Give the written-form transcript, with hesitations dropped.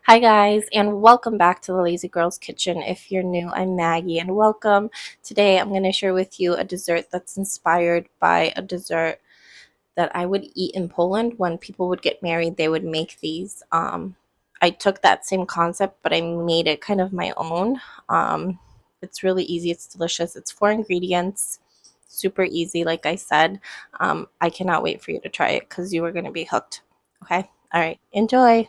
Hi, guys, and welcome back to the Lazy Girls Kitchen. If you're new, I'm Maggie, and welcome. Today, I'm going to share with you a dessert that's inspired by a dessert that I would eat in Poland. When people would get married, they would make these. I took that same concept, but I made it kind of my own. It's really easy, it's delicious. It's 4 ingredients, super easy, like I said. I cannot wait for you to try it because you are going to be hooked. Okay, all right, enjoy.